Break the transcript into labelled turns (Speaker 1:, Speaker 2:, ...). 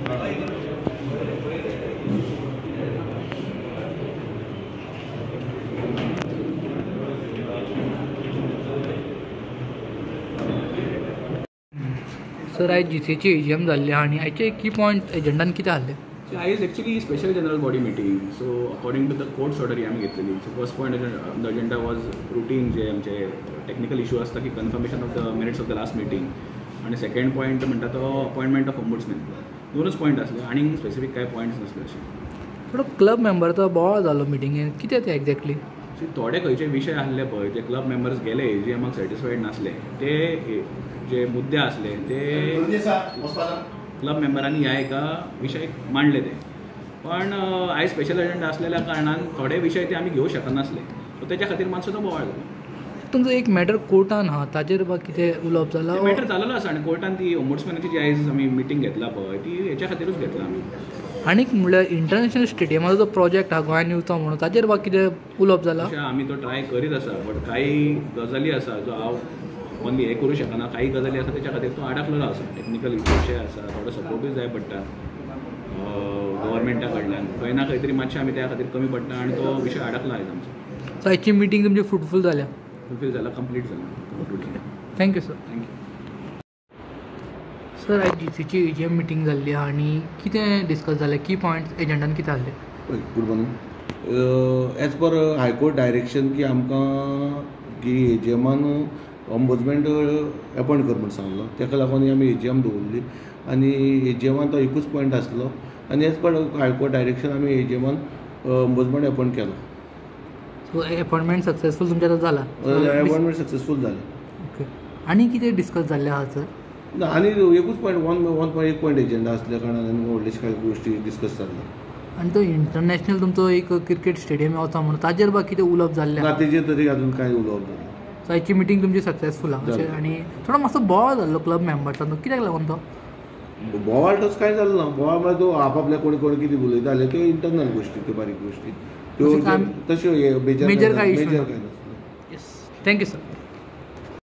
Speaker 1: Sir आयज जीसीची AGM जाल्ली आनी आयचे की पॉयंट एजेंडान कितें आहले?
Speaker 2: आयज actually special general body meeting. So according to the court's order आमी घेतलेली. So first point the agenda was routine जे आमचे टेक्निकल इशू आसता की confirmation of the minutes of the last meeting, आनी सेकंड पॉयंट म्हणटा तो अपॉयंटमेंट ऑफ ओम्बुड्समॅन. दोनच पॉयंट आसले आनी स्पेसिफीक कांय पॉयंट्स नासले अशे.
Speaker 1: थोडो क्लब मेंबरचो बोवाळ जालो मिटिंगेन, कितें तें एक्झॅक्टली?
Speaker 2: थोडे खंयचे विशय आसले पळय ते क्लब मेंबर्स गेले एजीएमाक सॅटिस्फायड नासले, ते जे मुद्दे आसले ते क्लब मेंबरांनी ह्या एका विशय मांडले ते. पण आयज स्पेशल एजेंडा आसलेल्या कारणान थोडे विशय ते आमी घेवंक शकनासले, सो तेच्या खातीर मातसो तो बोवाळ जालो.
Speaker 1: तुमचो एक मॅटर कोर्टान आहा, ताजेर कितें उलोवप जालां?
Speaker 2: मॅटर जालेलो आसा आनी कोर्टान ती ओम्बुड्समॅनाची जी आयज आमी मिटींग घेतला पळय ती हेच्या खातीरूच घेतला आमी.
Speaker 1: आनीक म्हणल्यार इंटरनॅशनल स्टेडियमाचो जो प्रोजेक्ट आहा गोंयान येवचो म्हणून, ताजेर कितें उलोवप जालां?
Speaker 2: आमी तो ट्राय करीत आसा, बट काही गजाली आसा जो हांव ओनली हे करूं शकना. काही गजाली आसा तेच्या खातीर तो आडकलेलो आसा. टेक्निकल विशय आसा, थोडो सपोर्टूय जाय पडटा गव्हर्मेंटा कडल्यान. खंय ना खंय तरी मातशें आमी त्या खातीर कमी पडटा आनी तो विशय आडकला आयज आमचो.
Speaker 1: सो आयची मिटींग तुमची फ्रुटफूल जाल्या?
Speaker 2: फुलफील जाला, कंप्लीट जाला.
Speaker 1: Thank you sir.
Speaker 2: Thank you
Speaker 1: sir. आयज जीसीची एजीएम मिटींग जाल्ली आहा आनी कितें डिस्कस जालें? की पॉयंट्स एजेंडान कितें आहले?
Speaker 3: Good morning. As per high court direction की आमकां की एजीएमान ओम्बुड्समॅन अपॉयंट कर म्हणून सांगलो, ताका लागून आमी एजीएम दवरली आनी एजीएमान तो एकूच पॉयंट आसलो आनी एज पर हायकोर्ट डायरेक्शन आमी एजीएमान ओम्बुड्समॅन अपॉयंट केलो.
Speaker 1: सो अपॉयंटमेंट सक्सेसफूल तुमच्या जाला?
Speaker 3: अपॉयंटमेंट सक्सेसफूल जालें.
Speaker 1: ओके. आनी कितें डिस्कस जाल्लें आहा सर?
Speaker 3: ना, आनी एकूच पॉयंट एक पॉयंट एजेंडा आसल्या कारणान व्हडलेशे कांय गोश्टी डिस्कस जाल्यो.
Speaker 1: आनी तो इंटरनॅशनल तुमचो एक क्रिकेट स्टेडियम येवचो म्हणून ताजेर कितें उलोवप जाल्लें?
Speaker 3: ना, तेजेर तरी अजून कांय उलोवप जालें.
Speaker 1: सो आयची मिटींग तुमची सक्सेसफूल आहा अशें. आनी थोडो मातसो बोवाळ जाल्लो क्लब मेंबर्सांचो, कित्याक लागून तो?
Speaker 3: बोवाळ तसो कांय जालो ना. बोवाळ म्हळ्यार तो आपआपल्या कोणी कितें उलयता जाल्यार त्यो इंटरनल गोश्टी, त्यो बारीक गोश्टी, त्यो तश्यो मेजर कांय नासल्यो.
Speaker 1: येस. Thank you sir.